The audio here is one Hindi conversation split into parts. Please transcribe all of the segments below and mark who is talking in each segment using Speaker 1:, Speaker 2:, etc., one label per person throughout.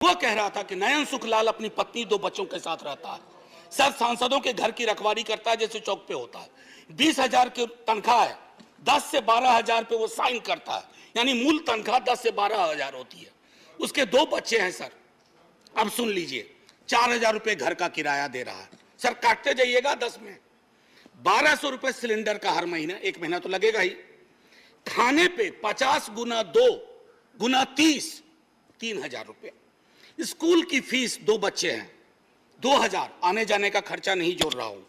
Speaker 1: वो कह रहा था कि नयन सुखलाल अपनी पत्नी 2 बच्चों के साथ रहता है, सब सांसदों के घर की रखवाली करता है जैसे चौक पे होता है। 20,000 की तनख्वाह है, 10 से 12,000 पे वो साइन करता है, यानी मूल तनख्वाह 10 से 12,000 होती है। उसके 2 बच्चे हैं सर। अब सुन लीजिए, 4,000 रुपए घर का किराया दे रहा है सर, काटते जाइएगा 10 में। 1,200 रुपए सिलेंडर का हर महीना, 1 महीना तो लगेगा ही। खाने पे 50 गुना 2 गुना 30, 3,000 रुपए। स्कूल की फीस, 2 बच्चे हैं, 2,000। आने जाने का खर्चा नहीं जोड़ रहा हूं,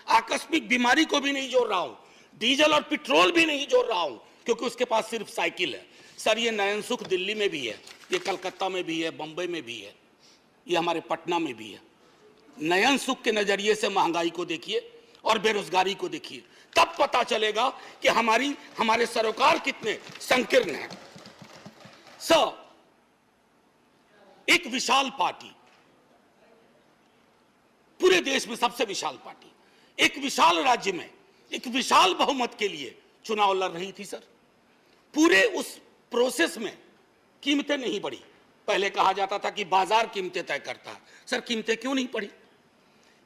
Speaker 1: आकस्मिक बीमारी को भी नहीं जोड़ रहा हूं, डीजल और पेट्रोल भी नहीं जोड़ रहा हूं, क्योंकि उसके पास सिर्फ साइकिल है सर। ये नयन सुख दिल्ली में भी है, ये कलकत्ता में भी है, बंबई में भी है, ये हमारे पटना में भी है। नयन सुख के नजरिए से महंगाई को देखिए और बेरोजगारी को देखिए, तब पता चलेगा कि हमारे सरोकार कितने संकीर्ण हैं। सर, एक विशाल पार्टी, पूरे देश में सबसे विशाल पार्टी, एक विशाल राज्य में एक विशाल बहुमत के लिए चुनाव लड़ रही थी सर। पूरे उस प्रोसेस में कीमतें नहीं बढ़ी। पहले कहा जाता था कि बाजार कीमतें तय करता है, सर कीमतें क्यों नहीं बढ़ी?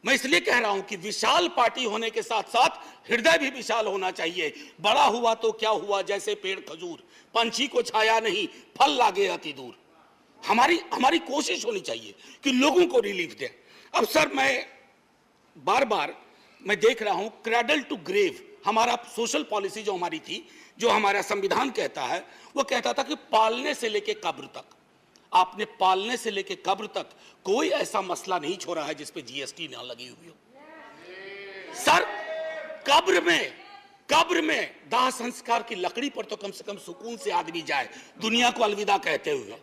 Speaker 1: मैं इसलिए कह रहा हूं कि विशाल पार्टी होने के साथ साथ हृदय भी विशाल होना चाहिए। बड़ा हुआ तो क्या हुआ, जैसे पेड़ खजूर, पंछी को छाया नहीं, फल लागे अति दूर। हमारी कोशिश होनी चाहिए कि लोगों को रिलीफ दें। अब सर, मैं बार बार देख रहा हूं क्रैडल टू ग्रेव, हमारा सोशल पॉलिसी जो हमारी थी, जो हमारा संविधान कहता है, वो कहता था कि पालने से लेके कब्र तक। आपने पालने से लेके कब्र तक कोई ऐसा मसला नहीं छोड़ा है जिस पे जीएसटी ना लगी हुई हो सर। कब्र में दाह संस्कार की लकड़ी पर तो कम से कम सुकून से आदमी जाए, दुनिया को अलविदा कहते हुए।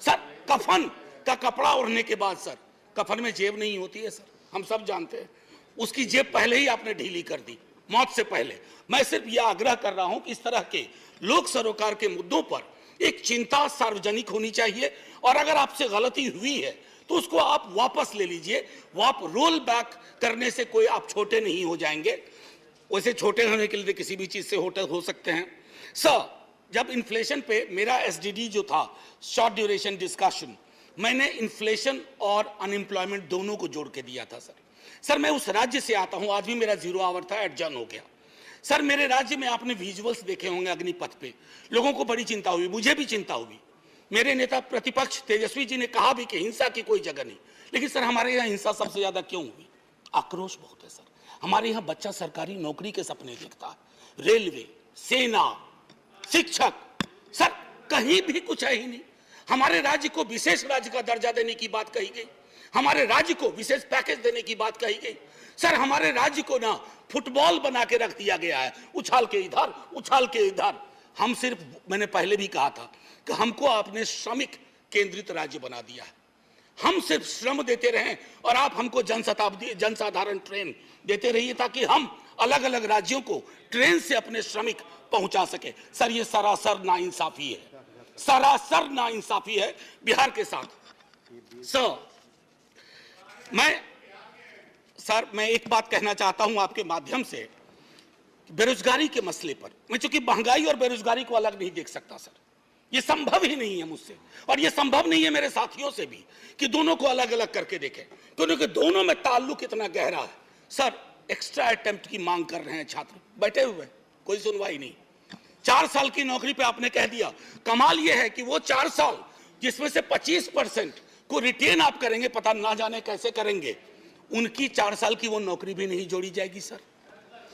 Speaker 1: सर, कफन का कपड़ा ओढ़ने के बाद सर, कफन में जेब नहीं होती है सर, हम सब जानते हैं। उसकी जेब पहले ही आपने ढीली कर दी, मौत से पहले। मैं सिर्फ यह आग्रह कर रहा हूं कि इस तरह के लोक सरोकार के मुद्दों पर एक चिंता सार्वजनिक होनी चाहिए, और अगर आपसे गलती हुई है तो उसको आप वापस ले लीजिए। वो आप रोल बैक करने से कोई आप छोटे नहीं हो जाएंगे। वैसे छोटे होने के लिए किसी भी चीज से हो सकते हैं सर। जब इन्फ्लेशन पे मेरा एसडीडी जो था, शॉर्ट ड्यूरेशन डिस्कशन, मैंने इन्फ्लेशन और अनएम्प्लॉयमेंट दोनों को जोड़ के दिया था सर। मैं उस राज्य से आता हूं, आज भी मेरा 0 आवर था, एडजर्न हो गया सर। मेरे राज्य में आपने विजुअल्स देखे होंगे अग्निपथ पे, लोगों को बड़ी चिंता हुई, मुझे भी चिंता हुई। मेरे नेता प्रतिपक्ष तेजस्वी जी ने कहा भी कि हिंसा की कोई जगह नहीं, लेकिन सर हमारे यहाँ हिंसा सबसे ज्यादा क्यों हुई? आक्रोश बहुत है सर। हमारे यहाँ बच्चा सरकारी नौकरी के सपने देखता है, रेलवे, सेना, शिक्षक, सर कहीं भी कुछ है ही नहीं। हमारे राज्य को विशेष राज्य का दर्जा देने की बात कही गई, हमारे राज्य को विशेष पैकेज देने की बात कही गई सर। हमारे राज्य को ना फुटबॉल बना के रख दिया गया है, उछाल के इधर उछाल के इधर। हम सिर्फ, मैंने पहले भी कहा था कि हमको आपने श्रमिक केंद्रित राज्य बना दिया है। हम सिर्फ श्रम देते रहें और आप हमको जनसाधारण ट्रेन देते रहिए, ताकि हम अलग अलग राज्यों को ट्रेन से अपने श्रमिक पहुंचा सके। सर, ये सरासर नाइंसाफी है, सरासर नाइंसाफी है बिहार के साथ। सर मैं एक बात कहना चाहता हूं आपके माध्यम से, बेरोजगारी के मसले पर। मैं चूंकि महंगाई और बेरोजगारी को अलग नहीं देख सकता सर, ये संभव ही नहीं है मुझसे, और ये संभव नहीं है मेरे साथियों से भी कि दोनों को अलग अलग करके देखें, क्योंकि दोनों में ताल्लुक इतना गहरा है सर। एक्स्ट्रा अटेम्प्ट की मांग कर रहे हैं छात्र, बैठे हुए, कोई सुनवाई नहीं। 4 साल की नौकरी पे आपने कह दिया। कमाल यह है कि वो 4 साल जिसमें से 25% को रिटेन आप करेंगे, पता ना जाने कैसे करेंगे, उनकी 4 साल की वो नौकरी भी नहीं जोड़ी जाएगी सर।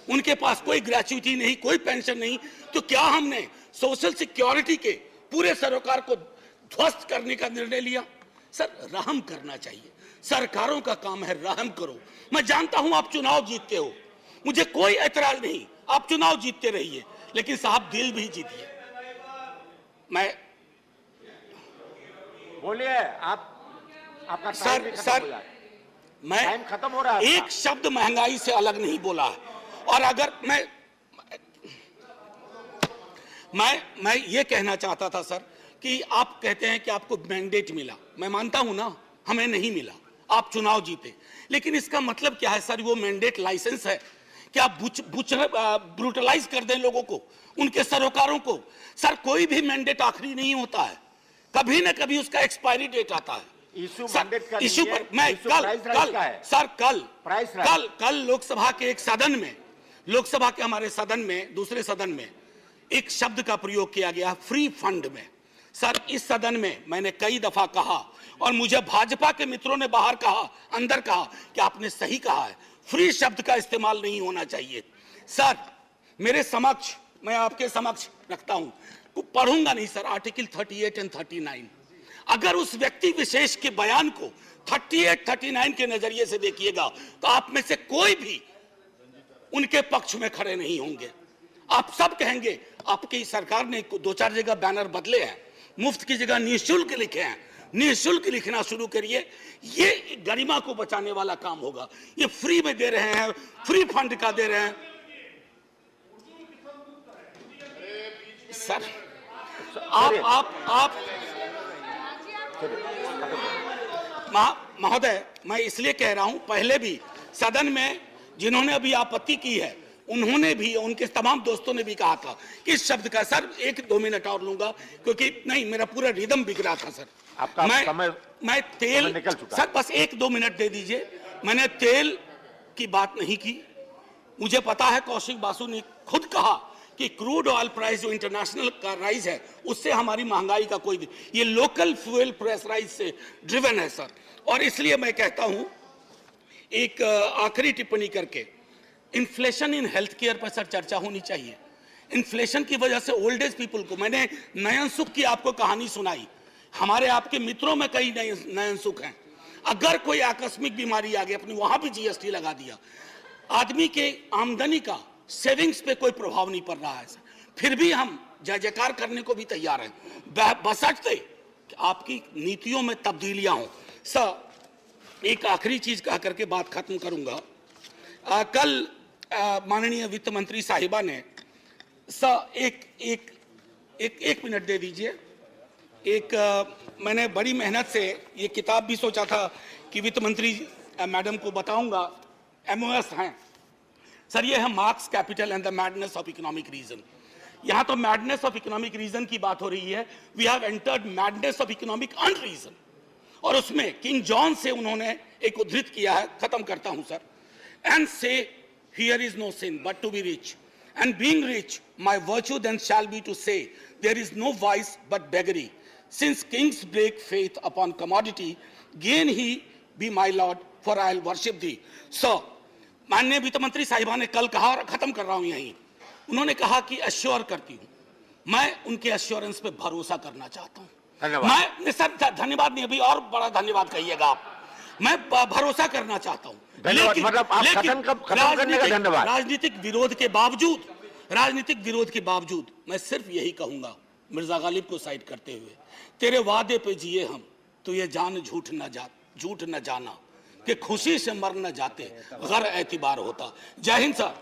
Speaker 1: उनके पास कोई ग्रेच्युटी नहीं, कोई पेंशन नहीं। तो क्या हमने सोशल सिक्योरिटी के पूरे सरोकार को ध्वस्त करने का निर्णय लिया? सर, रहम करना चाहिए, सरकारों का काम है, रहम करो। मैं जानता हूं आप चुनाव जीतते हो, मुझे कोई ऐतराज नहीं, आप चुनाव जीतते रहिए, लेकिन साहब दिल भी जीतिए। मैं
Speaker 2: बोलिए, आपका
Speaker 1: सर मैं
Speaker 2: टाइम खत्म हो रहा है।
Speaker 1: एक शब्द महंगाई से अलग नहीं बोला है। और अगर मैं ये कहना चाहता था सर कि आप कहते हैं कि आपको मैंडेट मिला, मैं मानता हूं ना, हमें नहीं मिला, आप चुनाव जीते, लेकिन इसका मतलब क्या है सर? वो मैंडेट लाइसेंस है कि आप ब्रूटलाइज कर दें लोगों को, उनके सरोकारों को। सर, कोई भी मैंडेट आखिरी नहीं होता है, कभी ना कभी उसका एक्सपायरी डेट आता है।
Speaker 2: इशू
Speaker 1: सर,
Speaker 2: mandate का
Speaker 1: इशू
Speaker 2: नहीं है,
Speaker 1: पर मैं
Speaker 2: इशू
Speaker 1: कल
Speaker 2: price rise
Speaker 1: कल
Speaker 2: का है।
Speaker 1: सर कल
Speaker 2: Price rise।
Speaker 1: कल लोकसभा के एक सदन में, लोकसभा के हमारे सदन में, दूसरे सदन में एक शब्द का प्रयोग किया गया फ्री फंड में। सर इस सदन में मैंने कई दफा कहा और मुझे भाजपा के मित्रों ने बाहर कहा, अंदर कहा कि आपने सही कहा है, फ्री शब्द का इस्तेमाल नहीं होना चाहिए। सर मेरे समक्ष, मैं आपके समक्ष रखता हूं, पढ़ूंगा नहीं सर, आर्टिकल 38 एंड 39। अगर उस व्यक्ति विशेष के बयान को 38, 39 के नजरिए से देखिएगा तो आप में से कोई भी उनके पक्ष में खड़े नहीं होंगे। आप सब कहेंगे आपकी सरकार ने 2-4 जगह बैनर बदले हैं, मुफ्त की जगह निःशुल्क लिखे हैं, निःशुल्क लिखना शुरू करिए। ये गरिमा को बचाने वाला काम होगा। ये फ्री में दे रहे हैं, फ्री फंड का दे रहे हैं। सर आप महोदय, मैं इसलिए कह रहा हूं, पहले भी सदन में जिन्होंने अभी आपत्ति की है उन्होंने भी, उनके तमाम दोस्तों ने भी कहा था कि इस शब्द का, सर 1-2 मिनट और लूंगा क्योंकि नहीं मेरा पूरा रिदम बिक रहा था सर।
Speaker 2: आपका
Speaker 1: मैं तेल
Speaker 2: निकल चुका
Speaker 1: सर बस 1-2 मिनट दे दीजिए। मैंने तेल की बात नहीं की। मुझे पता है कौशिक बासु ने खुद कहा कि क्रूड ऑयल प्राइस जो इंटरनेशनल का राइज है उससे हमारी महंगाई का कोई, ये लोकल फ्यूल प्राइस राइज से ड्रिवन है सर। और इसलिए मैं कहता हूं एक आखिरी टिप्पणी करके, इन्फ्लेशन इन हेल्थ केयर पर सर चर्चा होनी चाहिए। इन्फ्लेशन की वजह से ओल्ड एज पीपल को, मैंने नयन सुख की आपको कहानी सुनाई, हमारे आपके मित्रों में कई नयन सुख हैं। अगर कोई आकस्मिक बीमारी आ गई, अपनी वहां भी जीएसटी लगा दिया, आदमी के आमदनी का सेविंग्स पे कोई प्रभाव नहीं पड़ रहा है सर, फिर भी हम जय जयकार करने को भी तैयार हैं, बशर्ते कि आपकी नीतियों में तब्दीलियां हों। सर एक आखिरी चीज कह करके बात खत्म करूंगा। कल माननीय वित्त मंत्री साहिबा ने सर एक मिनट दे दीजिए। मैंने बड़ी मेहनत से ये किताब भी सोचा था कि वित्त मंत्री मैडम को बताऊंगा, MOS हैं सर, ये है Marx capital and the madness of economic reason. यहां तो मैडनेस ऑफ इकोनॉमिक रीजन की बात हो रही है, we have entered madness of economic unreason. और उसमें किंग जॉन से उन्होंने एक उद्धृत किया है, खत्म करता हूं sir. And say here is no sin but to be rich, and being rich my virtue then shall be to say there is no vice but beggary, since kings break faith upon commodity, gain he be my lord for I will worship thee. So माननीय वित्त मंत्री साहिबा ने कल कहा, और खत्म कर रहा हूं यहीं, उन्होंने कहा कि अश्योर करती हूं, मैं उनके अश्योरेंस पे भरोसा करना चाहता हूं। मैं सर धन्यवाद नहीं, अभी और बड़ा धन्यवाद कहिएगा आप, मैं भरोसा करना चाहता हूं।
Speaker 2: लेकिन मतलब आप खत्म करने का धन्यवाद।
Speaker 1: राजनीतिक विरोध के बावजूद मैं सिर्फ यही कहूंगा, मिर्जा गालिब को साइड करते हुए, तेरे वादे पे जिए हम, तो ये जान झूठ न जाना कि खुशी से मर न जाते, गर एतबार होता। जय हिंद सर।